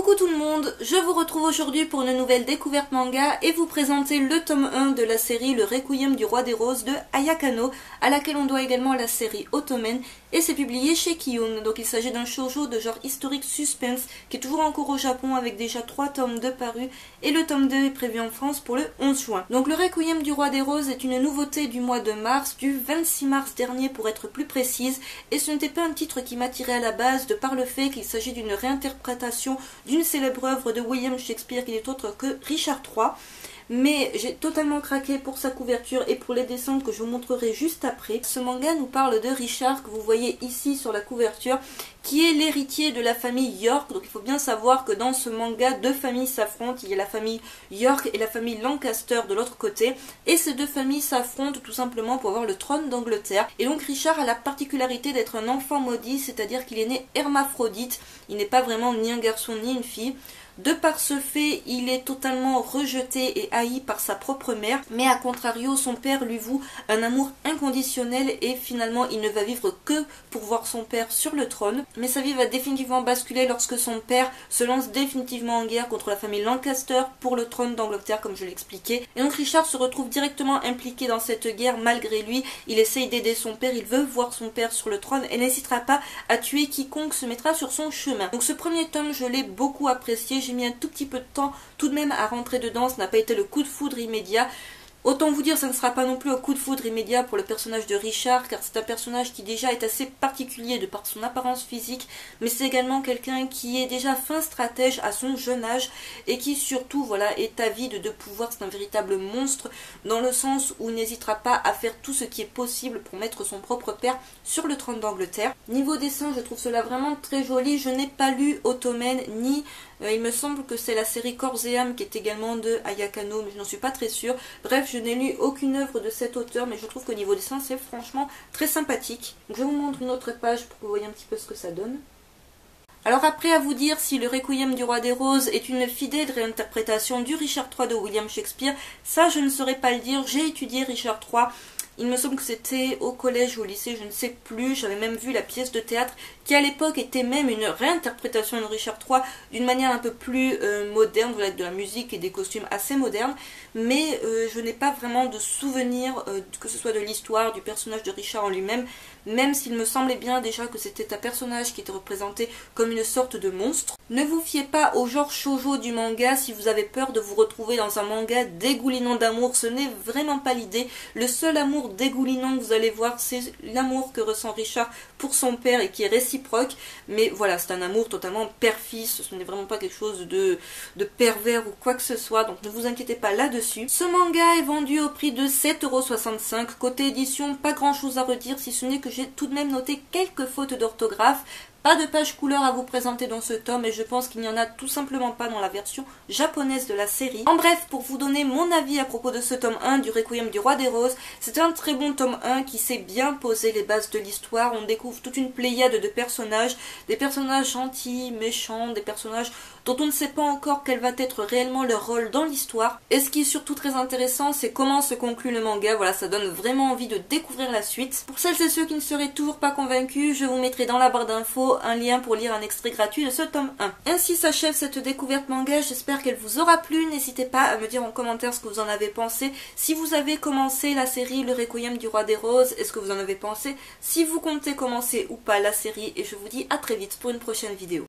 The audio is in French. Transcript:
Coucou tout le monde, je vous retrouve aujourd'hui pour une nouvelle découverte manga et vous présenter le tome 1 de la série Le Requiem du Roi des Roses de Ayaka no, à laquelle on doit également la série Ottoman, et c'est publié chez Kiyun. Donc il s'agit d'un shoujo de genre historique suspense qui est toujours en cours au Japon avec déjà 3 tomes de parus, et le tome 2 est prévu en France pour le 11 juin. Donc le Requiem du Roi des Roses est une nouveauté du mois de mars, du 26 mars dernier pour être plus précise, et ce n'était pas un titre qui m'attirait à la base de par le fait qu'il s'agit d'une réinterprétation d'une célèbre œuvre de William Shakespeare qui n'est autre que Richard III. Mais j'ai totalement craqué pour sa couverture et pour les dessins que je vous montrerai juste après. Ce manga nous parle de Richard, que vous voyez ici sur la couverture, qui est l'héritier de la famille York. Donc il faut bien savoir que dans ce manga, deux familles s'affrontent. Il y a la famille York et la famille Lancaster de l'autre côté. Et ces deux familles s'affrontent tout simplement pour avoir le trône d'Angleterre. Et donc Richard a la particularité d'être un enfant maudit, c'est-à-dire qu'il est né hermaphrodite. Il n'est pas vraiment ni un garçon ni une fille. De par ce fait, il est totalement rejeté et haï par sa propre mère, mais à contrario, son père lui voue un amour inconditionnel et finalement il ne va vivre que pour voir son père sur le trône. Mais sa vie va définitivement basculer lorsque son père se lance définitivement en guerre contre la famille Lancaster pour le trône d'Angleterre, comme je l'expliquais. Et donc Richard se retrouve directement impliqué dans cette guerre malgré lui. Il essaye d'aider son père, il veut voir son père sur le trône et n'hésitera pas à tuer quiconque se mettra sur son chemin. Donc ce premier tome, je l'ai beaucoup apprécié. J'ai mis un tout petit peu de temps tout de même à rentrer dedans, ce n'a pas été le coup de foudre immédiat. Autant vous dire, ça ne sera pas non plus un coup de foudre immédiat pour le personnage de Richard, car c'est un personnage qui déjà est assez particulier de par son apparence physique, mais c'est également quelqu'un qui est déjà fin stratège à son jeune âge, et qui surtout voilà, est avide de pouvoir. C'est un véritable monstre, dans le sens où il n'hésitera pas à faire tout ce qui est possible pour mettre son propre père sur le trône d'Angleterre. Niveau dessin, je trouve cela vraiment très joli. Je n'ai pas lu Ottoman, ni il me semble que c'est la série Corps et âme qui est également de Ayaka no, mais je n'en suis pas très sûre. Bref, je n'ai lu aucune œuvre de cet auteur, mais je trouve qu'au niveau dessin, c'est franchement très sympathique. Donc, je vous montre une autre page pour que vous voyez un petit peu ce que ça donne. Alors après, à vous dire si le Requiem du Roi des Roses est une fidèle réinterprétation du Richard III de William Shakespeare, ça je ne saurais pas le dire. J'ai étudié Richard III. Il me semble que c'était au collège ou au lycée, je ne sais plus. J'avais même vu la pièce de théâtre qui à l'époque était même une réinterprétation de Richard III d'une manière un peu plus moderne, avec de la musique et des costumes assez modernes. Mais je n'ai pas vraiment de souvenir, que ce soit de l'histoire, du personnage de Richard en lui-même, même s'il me semblait bien déjà que c'était un personnage qui était représenté comme une sorte de monstre. Ne vous fiez pas au genre shoujo du manga si vous avez peur de vous retrouver dans un manga dégoulinant d'amour, ce n'est vraiment pas l'idée. Le seul amour dégoulinant que vous allez voir, c'est l'amour que ressent Richard pour son père et qui est réciproque, mais voilà, c'est un amour totalement père-fils, ce n'est vraiment pas quelque chose de pervers ou quoi que ce soit, donc ne vous inquiétez pas là-dessus. Ce manga est vendu au prix de 7,65 €, côté édition, pas grand chose à redire, si ce n'est que j'ai tout de même noté quelques fautes d'orthographe. Pas de page couleur à vous présenter dans ce tome et je pense qu'il n'y en a tout simplement pas dans la version japonaise de la série. En bref, pour vous donner mon avis à propos de ce tome 1 du Requiem du Roi des Roses, c'est un très bon tome 1 qui sait bien poser les bases de l'histoire. On découvre toute une pléiade de personnages, des personnages gentils, méchants, des personnages dont on ne sait pas encore quel va être réellement leur rôle dans l'histoire. Et ce qui est surtout très intéressant, c'est comment se conclut le manga. Voilà, ça donne vraiment envie de découvrir la suite. Pour celles et ceux qui ne seraient toujours pas convaincus, je vous mettrai dans la barre d'infos un lien pour lire un extrait gratuit de ce tome 1. Ainsi s'achève cette découverte manga, j'espère qu'elle vous aura plu. N'hésitez pas à me dire en commentaire ce que vous en avez pensé. Si vous avez commencé la série Le Requiem du Roi des Roses, est-ce que vous en avez pensé? Si vous comptez commencer ou pas la série, et je vous dis à très vite pour une prochaine vidéo.